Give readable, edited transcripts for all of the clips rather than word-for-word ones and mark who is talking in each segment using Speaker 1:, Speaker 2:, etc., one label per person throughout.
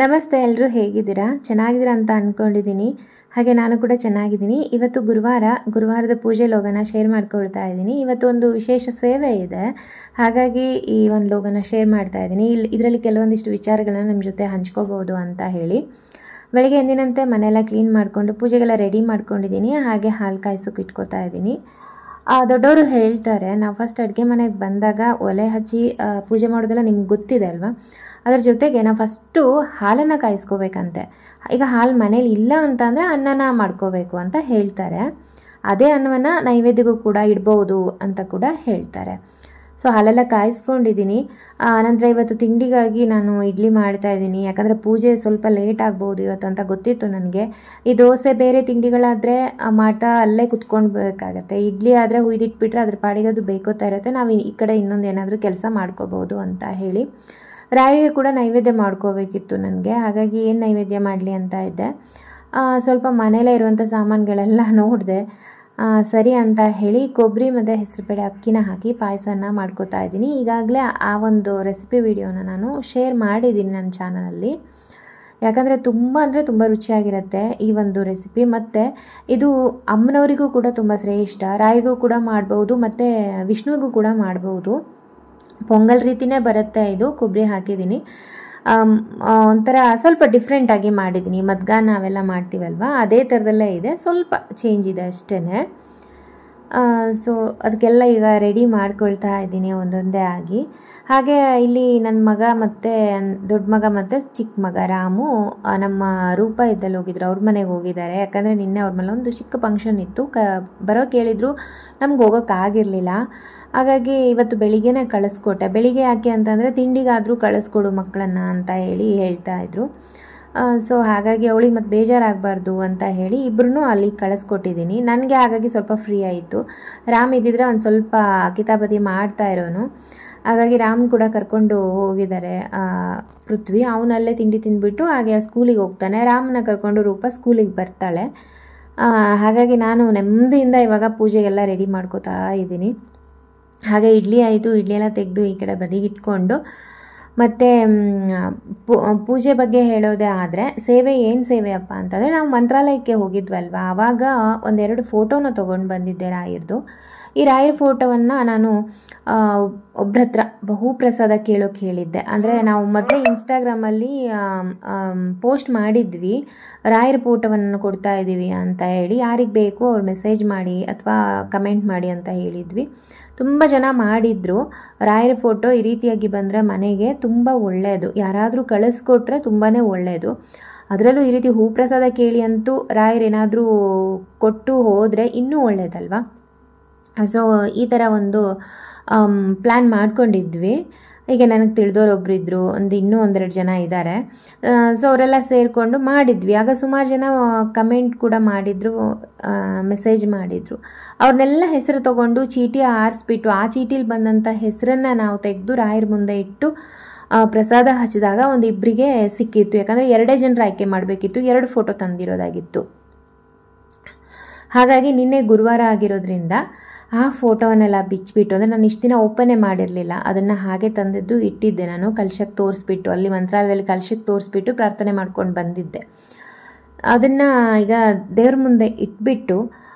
Speaker 1: ನಮಸ್ತೆ, ಎಲ್ಲರೂ ಹೇಗಿದ್ದೀರಾ? ಚೆನ್ನಾಗಿದ್ದೀರಾ ಅಂತ ಅಂದ್ಕೊಂಡಿದ್ದೀನಿ. ಹಾಗೆ ನಾನು ಕೂಡ ಚೆನ್ನಾಗಿದ್ದೀನಿ. ಇವತ್ತು ಗುರುವಾರದ ಪೂಜೆ ಲೋಗನ ಶೇರ್ ಮಾಡ್ಕೊಳ್ತಾ ಇದ್ದೀನಿ. ಇವತ್ತು ಒಂದು ವಿಶೇಷ ಸೇವೆ ಇದೆ, ಹಾಗಾಗಿ ಈ ಒಂದು ಲೋಗನ ಶೇರ್ ಮಾಡ್ತಾ ಇದ್ದೀನಿ. ಇದರಲ್ಲಿ ಕೆಲವೊಂದಿಷ್ಟು ವಿಚಾರಗಳನ್ನ ನಿಮ್ಮ ಜೊತೆ ಹಂಚ್ಕೋಬೋದು ಅಂತ ಹೇಳಿ. ಬೆಳಗ್ಗೆ ಎಂದಿನಂತೆ ಮನೆಯೆಲ್ಲ ಕ್ಲೀನ್ ಮಾಡಿಕೊಂಡು ಪೂಜೆಗೆಲ್ಲ ರೆಡಿ ಮಾಡ್ಕೊಂಡಿದ್ದೀನಿ. ಹಾಗೆ ಹಾಲು ಕಾಯಿಸೋಕೆ ಇಟ್ಕೋತಾ ಇದ್ದೀನಿ. ದೊಡ್ಡವರು ಹೇಳ್ತಾರೆ, ನಾವು ಫಸ್ಟ್ ಅಡುಗೆ ಮನೆಗೆ ಬಂದಾಗ ಒಲೆ ಹಚ್ಚಿ ಪೂಜೆ ಮಾಡೋದೆಲ್ಲ ನಿಮ್ಗೆ ಗೊತ್ತಿದೆ ಅಲ್ವಾ. ಅದರ ಜೊತೆಗೆ ನಾವು ಫಸ್ಟು ಹಾಲನ್ನು ಕಾಯಿಸ್ಕೋಬೇಕಂತೆ. ಈಗ ಹಾಲು ಮನೇಲಿ ಇಲ್ಲ ಅಂತಂದರೆ ಅನ್ನನ ಮಾಡ್ಕೋಬೇಕು ಅಂತ ಹೇಳ್ತಾರೆ. ಅದೇ ಅನ್ನವನ್ನು ನೈವೇದ್ಯಗೂ ಕೂಡ ಇಡ್ಬೋದು ಅಂತ ಕೂಡ ಹೇಳ್ತಾರೆ. ಸೊ ಹಾಲೆಲ್ಲ ಕಾಯಿಸ್ಕೊಂಡಿದ್ದೀನಿ. ನಂತರ ಇವತ್ತು ತಿಂಡಿಗಾಗಿ ನಾನು ಇಡ್ಲಿ ಮಾಡ್ತಾಯಿದ್ದೀನಿ. ಯಾಕಂದರೆ ಪೂಜೆ ಸ್ವಲ್ಪ ಲೇಟ್ ಆಗ್ಬೋದು ಇವತ್ತು ಅಂತ ಗೊತ್ತಿತ್ತು ನನಗೆ. ಈ ದೋಸೆ ಬೇರೆ ತಿಂಡಿಗಳಾದರೆ ಮಾಡ್ತಾ ಅಲ್ಲೇ ಕುತ್ಕೊಳ್ಬೇಕಾಗತ್ತೆ. ಇಡ್ಲಿ ಆದರೆ ಹುಯ್ದಿಟ್ಬಿಟ್ರೆ ಅದ್ರ ಪಾಡಿಗೆ ಅದು ಬೇಕೋತಾ ಇರುತ್ತೆ. ನಾವು ಈ ಕಡೆ ಇನ್ನೊಂದು ಏನಾದರೂ ಕೆಲಸ ಮಾಡ್ಕೋಬೋದು ಅಂತ ಹೇಳಿ ರಾಯಿಗೆ ಕೂಡ ನೈವೇದ್ಯ ಮಾಡ್ಕೋಬೇಕಿತ್ತು ನನಗೆ. ಹಾಗಾಗಿ ಏನು ನೈವೇದ್ಯ ಮಾಡಲಿ ಅಂತ ಇದ್ದೆ. ಸ್ವಲ್ಪ ಮನೇಲೇ ಇರುವಂಥ ಸಾಮಾನುಗಳೆಲ್ಲ ನೋಡಿದೆ. ಸರಿ ಅಂತ ಹೇಳಿ ಕೊಬ್ಬರಿ ಮತ್ತು ಹೆಸರುಬೇಳೆ ಅಕ್ಕಿನ ಹಾಕಿ ಪಾಯಸನ ಮಾಡ್ಕೋತಾ ಇದ್ದೀನಿ. ಈಗಾಗಲೇ ಆ ಒಂದು ರೆಸಿಪಿ ವಿಡಿಯೋನ ನಾನು ಶೇರ್ ಮಾಡಿದ್ದೀನಿ ನನ್ನ ಚಾನಲಲ್ಲಿ. ಯಾಕಂದರೆ ತುಂಬ ರುಚಿಯಾಗಿರುತ್ತೆ ಈ ಒಂದು ರೆಸಿಪಿ. ಮತ್ತು ಇದು ಅಮ್ಮನವರಿಗೂ ಕೂಡ ತುಂಬ ಶ್ರೇಷ್ಠ. ರಾಯಿಗೂ ಕೂಡ ಮಾಡ್ಬೋದು ಮತ್ತು ವಿಷ್ಣುವಿಗೂ ಕೂಡ ಮಾಡ್ಬೋದು. ಪೊಂಗಲ್ ರೀತಿಯೇ ಬರುತ್ತೆ. ಇದು ಕೊಬ್ಬರಿ ಹಾಕಿದ್ದೀನಿ. ಒಂಥರ ಸ್ವಲ್ಪ ಡಿಫ್ರೆಂಟಾಗಿ ಮಾಡಿದ್ದೀನಿ. ಮದ್ಗ ನಾವೆಲ್ಲ ಮಾಡ್ತೀವಲ್ವ, ಅದೇ ಥರದಲ್ಲೇ ಇದೆ, ಸ್ವಲ್ಪ ಚೇಂಜ್ ಇದೆ ಅಷ್ಟೇ. ಸೊ ಅದಕ್ಕೆಲ್ಲ ಈಗ ರೆಡಿ ಮಾಡ್ಕೊಳ್ತಾ ಇದ್ದೀನಿ ಒಂದೊಂದೇ ಆಗಿ. ಹಾಗೆ ಇಲ್ಲಿ ನನ್ನ ಮಗ ಮತ್ತು ದೊಡ್ಡ ಮಗ ಮತ್ತು ಚಿಕ್ಕ ಮಗ ರಾಮು ನಮ್ಮ ರೂಪ ಇದ್ದಲ್ಲಿ ಹೋಗಿದ್ರು, ಅವ್ರ ಮನೆಗೆ ಹೋಗಿದ್ದಾರೆ. ಯಾಕಂದರೆ ನಿನ್ನೆ ಅವ್ರ ಮೇಲೆ ಒಂದು ಚಿಕ್ಕ ಫಂಕ್ಷನ್ ಇತ್ತು. ಬರೋಕೆ ಹೇಳಿದ್ರು, ನಮ್ಗೆ ಹೋಗೋಕ್ಕಾಗಿರಲಿಲ್ಲ. ಹಾಗಾಗಿ ಇವತ್ತು ಬೆಳಿಗ್ಗೆನೇ ಕಳಿಸ್ಕೊಟ್ಟೆ. ಬೆಳಿಗ್ಗೆ ಯಾಕೆ ಅಂತಂದರೆ ತಿಂಡಿಗಾದರೂ ಕಳಿಸ್ಕೊಡು ಮಕ್ಕಳನ್ನು ಅಂತ ಹೇಳ್ತಾಯಿದ್ರು. ಸೊ ಹಾಗಾಗಿ ಅವಳಿಗೆ ಮತ್ತು ಬೇಜಾರಾಗಬಾರ್ದು ಅಂತ ಹೇಳಿ ಇಬ್ಬರೂ ಅಲ್ಲಿಗೆ ಕಳಿಸ್ಕೊಟ್ಟಿದ್ದೀನಿ. ನನಗೆ ಹಾಗಾಗಿ ಸ್ವಲ್ಪ ಫ್ರೀ ಆಯಿತು. ರಾಮ್ ಇದ್ದಿದ್ರೆ ಒಂದು ಸ್ವಲ್ಪ ಕಿತಾಪತಿ ಮಾಡ್ತಾ ಇರೋನು. ಹಾಗಾಗಿ ರಾಮ್ ಕೂಡ ಕರ್ಕೊಂಡು ಹೋಗಿದ್ದಾರೆ ಪೃಥ್ವಿ. ಅವನಲ್ಲೇ ತಿಂಡಿ ತಿಂದುಬಿಟ್ಟು ಹಾಗೆ ಸ್ಕೂಲಿಗೆ ಹೋಗ್ತಾನೆ. ರಾಮನ್ನ ಕರ್ಕೊಂಡು ರೂಪ ಸ್ಕೂಲಿಗೆ ಬರ್ತಾಳೆ. ಹಾಗಾಗಿ ನಾನು ನೆಮ್ಮದಿಯಿಂದ ಇವಾಗ ಪೂಜೆಗೆಲ್ಲ ರೆಡಿ ಮಾಡ್ಕೋತಾ ಇದ್ದೀನಿ. ಹಾಗೆ ಇಡ್ಲಿ ಆಯಿತು. ಇಡ್ಲಿ ಎಲ್ಲ ತೆಗೆದು ಈ ಕಡೆ ಬದಿಗೆ ಇಟ್ಕೊಂಡು, ಮತ್ತು ಪೂಜೆ ಬಗ್ಗೆ ಹೇಳೋದೇ ಆದರೆ ಸೇವೆ ಏನು ಸೇವೆಯಪ್ಪ ಅಂತಂದರೆ, ನಾವು ಮಂತ್ರಾಲಯಕ್ಕೆ ಹೋಗಿದ್ವಲ್ವ, ಆವಾಗ ಒಂದೆರಡು ಫೋಟೋನ ತೊಗೊಂಡು ಬಂದಿದ್ದೆ ರಾಯರದು. ಈ ರಾಯರ ಫೋಟೋವನ್ನು ನಾನು ಒಬ್ಬರ ಹತ್ರ ಬಹುಪ್ರಸಾದ ಕೇಳೋಕೆ ಹೇಳಿದ್ದೆ. ಅಂದರೆ ನಾವು ಮೊದಲೇ ಇನ್ಸ್ಟಾಗ್ರಾಮಲ್ಲಿ ಪೋಸ್ಟ್ ಮಾಡಿದ್ವಿ, ರಾಯರ ಫೋಟೋವನ್ನು ಕೊಡ್ತಾ ಇದ್ದೀವಿ ಅಂತ ಹೇಳಿ. ಯಾರಿಗೆ ಬೇಕು ಅವ್ರು ಮೆಸೇಜ್ ಮಾಡಿ ಅಥವಾ ಕಮೆಂಟ್ ಮಾಡಿ ಅಂತ ಹೇಳಿದ್ವಿ. ತುಂಬ ಜನ ಮಾಡಿದರು. ರಾಯರ ಫೋಟೋ ಈ ರೀತಿಯಾಗಿ ಬಂದರೆ ಮನೆಗೆ ತುಂಬ ಒಳ್ಳೆಯದು. ಯಾರಾದರೂ ಕಳಿಸ್ಕೊಟ್ರೆ ತುಂಬಾ ಒಳ್ಳೆಯದು. ಅದರಲ್ಲೂ ಈ ರೀತಿ ಹೂಪ್ರಸಾದ ಕೇಳಿ ಅಂತೂ ರಾಯರೇನಾದರೂ ಕೊಟ್ಟು ಹೋದರೆ ಇನ್ನೂ ಒಳ್ಳೆಯದಲ್ವ. ಸೊ ಈ ಥರ ಒಂದು ಪ್ಲ್ಯಾನ್ ಮಾಡ್ಕೊಂಡಿದ್ವಿ. ಈಗ ನನಗೆ ತಿಳಿದೋರೊಬ್ರು ಇದ್ದರು, ಇನ್ನೂ ಒಂದೆರಡು ಜನ ಇದ್ದಾರೆ. ಸೊ ಅವರೆಲ್ಲ ಸೇರಿಕೊಂಡು ಮಾಡಿದ್ವಿ. ಆಗ ಸುಮಾರು ಜನ ಕಮೆಂಟ್ ಕೂಡ ಮಾಡಿದರು, ಮೆಸೇಜ್ ಮಾಡಿದರು. ಅವ್ರನ್ನೆಲ್ಲ ಹೆಸರು ತೊಗೊಂಡು ಚೀಟಿ ಆರಿಸ್ಬಿಟ್ಟು ಆ ಚೀಟಿಲಿ ಬಂದಂಥ ಹೆಸರನ್ನು ನಾವು ತೆಗೆದು ರಾಯರ ಮುಂದೆ ಇಟ್ಟು ಪ್ರಸಾದ ಹಚ್ಚಿದಾಗ ಒಂದು ಇಬ್ಬರಿಗೆ ಸಿಕ್ಕಿತ್ತು. ಯಾಕಂದರೆ 2 ಜನರು ಆಯ್ಕೆ ಮಾಡಬೇಕಿತ್ತು, 2 ಫೋಟೋ ತಂದಿರೋದಾಗಿತ್ತು. ಹಾಗಾಗಿ ನಿನ್ನೆ ಗುರುವಾರ ಆಗಿರೋದ್ರಿಂದ ಆ ಫೋಟೋವನ್ನೆಲ್ಲ ಬಿಚ್ಚಿಬಿಟ್ಟು, ಅಂದರೆ ನಾನು ಇಷ್ಟು ದಿನ ಓಪನ್ನೇ ಮಾಡಿರಲಿಲ್ಲ, ಅದನ್ನು ಹಾಗೆ ತಂದಿದ್ದು ಇಟ್ಟಿದ್ದೆ. ನಾನು ಕಲಶಕ್ಕೆ ತೋರಿಸ್ಬಿಟ್ಟು, ಅಲ್ಲಿ ಮಂತ್ರಾಲಯದಲ್ಲಿ ಕಲಶಕ್ಕೆ ತೋರಿಸ್ಬಿಟ್ಟು ಪ್ರಾರ್ಥನೆ ಮಾಡ್ಕೊಂಡು ಬಂದಿದ್ದೆ. ಅದನ್ನು ಈಗ ದೇವ್ರ ಮುಂದೆ ಇಟ್ಬಿಟ್ಟು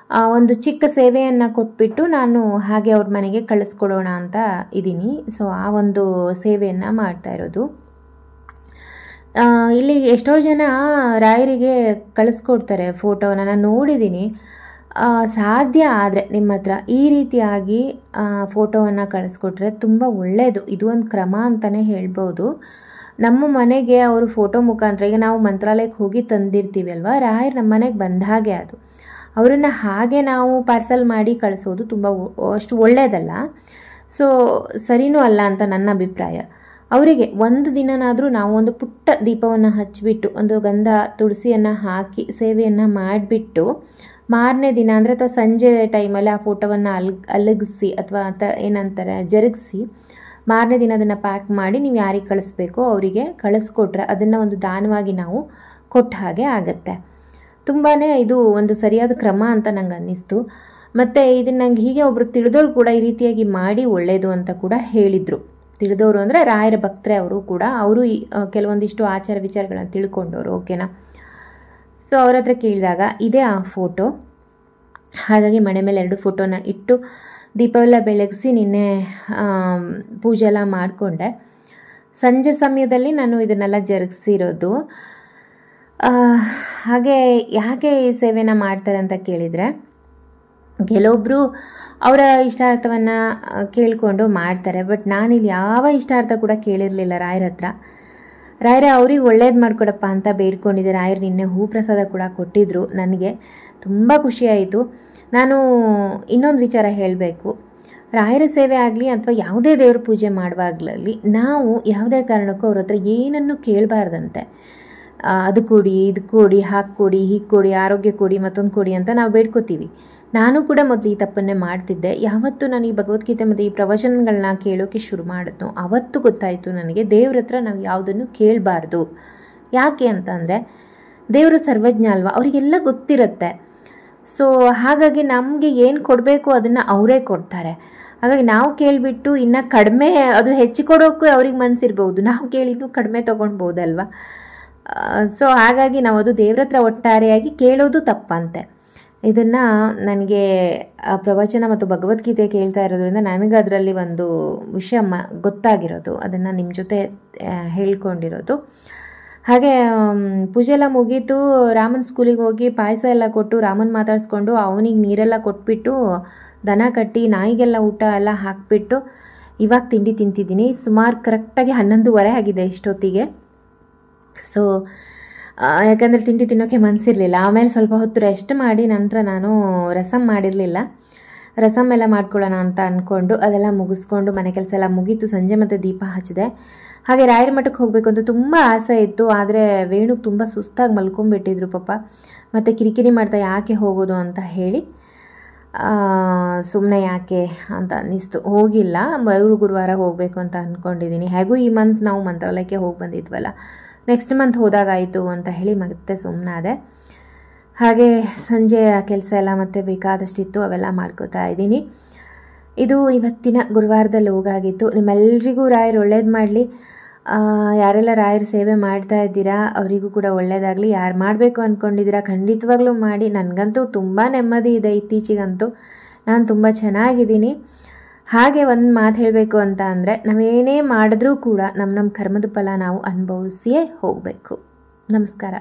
Speaker 1: ಒಂದು ಚಿಕ್ಕ ಸೇವೆಯನ್ನು ಕೊಟ್ಬಿಟ್ಟು ನಾನು ಹಾಗೆ ಅವ್ರ ಮನೆಗೆ ಕಳಿಸ್ಕೊಡೋಣ ಅಂತ ಇದ್ದೀನಿ. ಸೊ ಆ ಒಂದು ಸೇವೆಯನ್ನು ಮಾಡ್ತಾ ಇರೋದು. ಇಲ್ಲಿ ಎಷ್ಟೋ ಜನ ರಾಯರಿಗೆ ಕಳಿಸ್ಕೊಡ್ತಾರೆ ಫೋಟೋನ, ನಾನು ನೋಡಿದ್ದೀನಿ. ಸಾಧ್ಯ ಆದರೆ ನಿಮ್ಮ ಹತ್ರ ಈ ರೀತಿಯಾಗಿ ಫೋಟೋವನ್ನು ಕಳಿಸ್ಕೊಟ್ರೆ ತುಂಬ ಒಳ್ಳೆಯದು. ಇದು ಒಂದು ಕ್ರಮ ಅಂತಲೇ ಹೇಳ್ಬೋದು. ನಮ್ಮ ಮನೆಗೆ ಅವರು ಫೋಟೋ ಮುಖಾಂತರ, ಈಗ ನಾವು ಮಂತ್ರಾಲಯಕ್ಕೆ ಹೋಗಿ ತಂದಿರ್ತೀವಿ ಅಲ್ವ, ರಾಯರು ನಮ್ಮ ಮನೆಗೆ ಬಂದ ಹಾಗೆ ಅದು. ಅವರನ್ನು ಹಾಗೆ ನಾವು ಪಾರ್ಸಲ್ ಮಾಡಿ ಕಳಿಸೋದು ತುಂಬ ಅಷ್ಟು ಒಳ್ಳೆಯದಲ್ಲ. ಸೊ ಸರಿನೂ ಅಲ್ಲ ಅಂತ ನನ್ನ ಅಭಿಪ್ರಾಯ. ಅವರಿಗೆ ಒಂದು ದಿನನಾದರೂ ನಾವು ಒಂದು ಪುಟ್ಟ ದೀಪವನ್ನು ಹಚ್ಚಿಬಿಟ್ಟು ಒಂದು ಗಂಧ ತುಳಸಿಯನ್ನು ಹಾಕಿ ಸೇವೆಯನ್ನು ಮಾಡಿಬಿಟ್ಟು ಮಾರನೇ ದಿನ ಅಂದರೆ ಅಥವಾ ಸಂಜೆ ಟೈಮಲ್ಲಿ ಆ ಫೋಟೋವನ್ನು ಅಲಗಿಸಿ ಅಥವಾ ಏನಂತಾರೆ ಜರುಗಿಸಿ ಮಾರನೇ ದಿನ ಅದನ್ನು ಪ್ಯಾಕ್ ಮಾಡಿ ನೀವು ಯಾರಿಗೆ ಕಳಿಸ್ಬೇಕೋ ಅವರಿಗೆ ಕಳಿಸ್ಕೊಟ್ರೆ ಅದನ್ನು ಒಂದು ದಾನವಾಗಿ ನಾವು ಕೊಟ್ಟ ಹಾಗೆ ಆಗುತ್ತೆ. ತುಂಬಾ ಇದು ಒಂದು ಸರಿಯಾದ ಕ್ರಮ ಅಂತ ನಂಗೆ ಅನ್ನಿಸ್ತು. ಮತ್ತು ಇದನ್ನು ನಂಗೆ ಹೀಗೆ ಒಬ್ಬರು ತಿಳಿದೋರು ಕೂಡ ಈ ರೀತಿಯಾಗಿ ಮಾಡಿ ಒಳ್ಳೆಯದು ಅಂತ ಕೂಡ ಹೇಳಿದರು. ತಿಳಿದವರು ಅಂದರೆ ರಾಯರ ಭಕ್ತರೇ ಅವರು ಕೂಡ. ಅವರು ಕೆಲವೊಂದಿಷ್ಟು ಆಚಾರ ವಿಚಾರಗಳನ್ನು ತಿಳ್ಕೊಂಡವರು, ಓಕೆನಾ. ಸೊ ಅವ್ರ ಹತ್ರ ಕೇಳಿದಾಗ ಇದೇ ಆ ಫೋಟೋ. ಹಾಗಾಗಿ ಮನೆ ಮೇಲೆ 2 ಫೋಟೋನ ಇಟ್ಟು ದೀಪವೆಲ್ಲ ಬೆಳಗಿಸಿ ನಿನ್ನೆ ಪೂಜೆ ಎಲ್ಲ ಮಾಡಿಕೊಂಡೆ. ಸಂಜೆ ಸಮಯದಲ್ಲಿ ನಾನು ಇದನ್ನೆಲ್ಲ ಜರುಗಿಸಿರೋದು. ಹಾಗೆ ಯಾಕೆ ಈ ಸೇವೆನ ಮಾಡ್ತಾರೆ ಅಂತ ಕೇಳಿದರೆ, ಕೆಲವೊಬ್ಬರು ಅವರ ಇಷ್ಟಾರ್ಥವನ್ನು ಕೇಳಿಕೊಂಡು ಮಾಡ್ತಾರೆ. ಬಟ್ ನಾನಿಲ್ಲಿ ಯಾವ ಇಷ್ಟಾರ್ಥ ಕೂಡ ಕೇಳಿರಲಿಲ್ಲ ರಾಯರ ಹತ್ರ. ರಾಯರೇ ಅವ್ರಿಗೆ ಒಳ್ಳೇದು ಮಾಡಿಕೊಡಪ್ಪ ಅಂತ ಬೇಡ್ಕೊಂಡಿದ್ದೆ. ರಾಯರು ನಿನ್ನೆ ಹೂ ಪ್ರಸಾದ ಕೂಡ ಕೊಟ್ಟಿದ್ದರು. ನನಗೆ ತುಂಬ ಖುಷಿಯಾಯಿತು. ನಾನು ಇನ್ನೊಂದು ವಿಚಾರ ಹೇಳಬೇಕು. ರಾಯರ ಸೇವೆ ಆಗಲಿ ಅಥವಾ ಯಾವುದೇ ದೇವ್ರ ಪೂಜೆ ಮಾಡುವಾಗಲಿ ನಾವು ಯಾವುದೇ ಕಾರಣಕ್ಕೂ ಅವ್ರ ಹತ್ರ ಏನನ್ನು ಕೇಳಬಾರ್ದಂತೆ. ಅದು ಕೊಡಿ, ಇದು ಕೊಡಿ, ಹಾಕಿ ಕೊಡಿ, ಹೀಗೆ ಕೊಡಿ, ಆರೋಗ್ಯ ಕೊಡಿ, ಮತ್ತೊಂದು ಕೊಡಿ ಅಂತ ನಾವು ಬೇಡ್ಕೋತೀವಿ. ನಾನು ಕೂಡ ಮೊದಲು ಈ ತಪ್ಪನ್ನೇ ಮಾಡ್ತಿದ್ದೆ. ಯಾವತ್ತು ನಾನು ಈ ಭಗವದ್ಗೀತೆ ಮತ್ತು ಈ ಪ್ರವಚನಗಳನ್ನ ಕೇಳೋಕ್ಕೆ ಶುರು ಮಾಡಿದ್ನೋ ಅವತ್ತು ಗೊತ್ತಾಯಿತು ನನಗೆ ದೇವ್ರ ಹತ್ರ ನಾವು ಯಾವುದನ್ನು ಕೇಳಬಾರ್ದು. ಯಾಕೆ ಅಂತಂದರೆ ದೇವರು ಸರ್ವಜ್ಞ ಅಲ್ವಾ, ಅವರಿಗೆಲ್ಲ ಗೊತ್ತಿರುತ್ತೆ. ಸೊ ಹಾಗಾಗಿ ನಮಗೆ ಏನು ಕೊಡಬೇಕು ಅದನ್ನು ಅವರೇ ಕೊಡ್ತಾರೆ. ಹಾಗಾಗಿ ನಾವು ಕೇಳಿಬಿಟ್ಟು ಇನ್ನು ಕಡಿಮೆ, ಅದು ಹೆಚ್ಚು ಕೊಡೋಕ್ಕೂ ಅವ್ರಿಗೆ ಮನಸ್ಸಿರ್ಬೋದು, ನಾವು ಕೇಳಿ ಇನ್ನೂ ಕಡಿಮೆ ತೊಗೊಳ್ಬೋದಲ್ವ. ಸೊ ಹಾಗಾಗಿ ನಾವು ಅದು ದೇವ್ರ ಹತ್ರ ಒಟ್ಟಾರೆಯಾಗಿ ಕೇಳೋದು ತಪ್ಪಂತೆ. ಇದನ್ನು ನನಗೆ ಪ್ರವಚನ ಮತ್ತು ಭಗವದ್ಗೀತೆ ಕೇಳ್ತಾ ಇರೋದ್ರಿಂದ ನನಗೆ ಅದರಲ್ಲಿ ಒಂದು ವಿಷಯ ಗೊತ್ತಾಗಿರೋದು, ಅದನ್ನು ನಿಮ್ಮ ಜೊತೆ ಹೇಳ್ಕೊಂಡಿರೋದು. ಹಾಗೆ ಪೂಜೆ ಎಲ್ಲ ಮುಗೀತು. ರಾಮನ ಸ್ಕೂಲಿಗೆ ಹೋಗಿ ಪಾಯಸ ಎಲ್ಲ ಕೊಟ್ಟು ರಾಮನ ಮಾತಾಡಿಸ್ಕೊಂಡು ಅವನಿಗೆ ನೀರೆಲ್ಲ ಕೊಟ್ಬಿಟ್ಟು ದನ ಕಟ್ಟಿ ನಾಯಿಗೆಲ್ಲ ಊಟ ಎಲ್ಲ ಹಾಕಿಬಿಟ್ಟು ಇವಾಗ ತಿಂಡಿ ತಿಂತಿದ್ದೀನಿ. ಸುಮಾರು ಕರೆಕ್ಟಾಗಿ 11:30 ಆಗಿದೆ ಇಷ್ಟೊತ್ತಿಗೆ. ಸೊ ಯಾಕಂದರೆ ತಿಂಡಿ ತಿನ್ನೋಕ್ಕೆ ಮನಸ್ಸಿರಲಿಲ್ಲ. ಆಮೇಲೆ ಸ್ವಲ್ಪ ಹೊತ್ತು ರೆಸ್ಟ್ ಮಾಡಿ ನಂತರ ನಾನು ರಸಮ್ ಮಾಡಿರಲಿಲ್ಲ, ರಸಮ್ ಎಲ್ಲ ಮಾಡ್ಕೊಳ್ಳೋಣ ಅಂತ ಅಂದ್ಕೊಂಡು ಅದೆಲ್ಲ ಮುಗಿಸ್ಕೊಂಡು ಮನೆ ಕೆಲಸ ಎಲ್ಲ ಮುಗೀತು. ಸಂಜೆ ಮತ್ತು ದೀಪ ಹಚ್ಚಿದೆ. ಹಾಗೆ ರಾಯರ ಮಠಕ್ಕೆ ಹೋಗಬೇಕು ಅಂತ ತುಂಬ ಆಸೆ ಇತ್ತು. ಆದರೆ ವೇಣುಗೆ ತುಂಬ ಸುಸ್ತಾಗಿ ಮಲ್ಕೊಂಡ್ಬಿಟ್ಟಿದ್ರು ಪಾಪ. ಮತ್ತು ಕಿರಿಕಿರಿ ಮಾಡ್ತಾ ಯಾಕೆ ಹೋಗೋದು ಅಂತ ಹೇಳಿ ಸುಮ್ಮನೆ ಯಾಕೆ ಅಂತ ಅನ್ನಿಸ್ತು, ಹೋಗಿಲ್ಲ. ಗುರುವಾರ ಹೋಗಬೇಕು ಅಂತ ಅಂದ್ಕೊಂಡಿದ್ದೀನಿ. ಹೇಗೂ ಈ ಮಂತ್ ನಾವು ಮಂತ್ರಾಲಯಕ್ಕೆ ಹೋಗಿ ಬಂದಿದ್ವಲ್ಲ, ನೆಕ್ಸ್ಟ್ ಮಂತ್ ಹೋದಾಗಾಯಿತು ಅಂತ ಹೇಳಿ ಮತ್ತೆ ಸುಮ್ಮನಾದೆ. ಹಾಗೆ ಸಂಜೆ ಕೆಲಸ ಎಲ್ಲ ಮತ್ತೆ ಬೇಕಾದಷ್ಟಿತ್ತು, ಅವೆಲ್ಲ ಮಾಡ್ಕೋತಾ ಇದ್ದೀನಿ. ಇದು ಇವತ್ತಿನ ಗುರುವಾರದಲ್ಲಿ ಹೋಗಾಗಿತ್ತು. ನಿಮ್ಮೆಲ್ಲರಿಗೂ ರಾಯರು ಒಳ್ಳೇದು ಮಾಡಲಿ. ಯಾರೆಲ್ಲ ರಾಯರ ಸೇವೆ ಮಾಡ್ತಾ ಇದ್ದೀರಾ ಅವರಿಗೂ ಕೂಡ ಒಳ್ಳೆಯದಾಗಲಿ. ಯಾರು ಮಾಡಬೇಕು ಅಂದ್ಕೊಂಡಿದ್ದೀರಾ ಖಂಡಿತವಾಗ್ಲೂ ಮಾಡಿ. ನನಗಂತೂ ತುಂಬ ನೆಮ್ಮದಿ ಇದೆ ಇತ್ತೀಚೆಗಂತೂ. ನಾನು ತುಂಬ ಚೆನ್ನಾಗಿದ್ದೀನಿ. ಹಾಗೆ ಒಂದು ಮಾತು ಹೇಳಬೇಕು ಅಂತ ಅಂದರೆ, ನಾವೇನೇ ಮಾಡಿದ್ರೂ ಕೂಡ ನಮ್ಮ ಕರ್ಮದ ಫಲ ನಾವು ಅನುಭವಿಸಿಯೇ ಹೋಗಬೇಕು. ನಮಸ್ಕಾರ.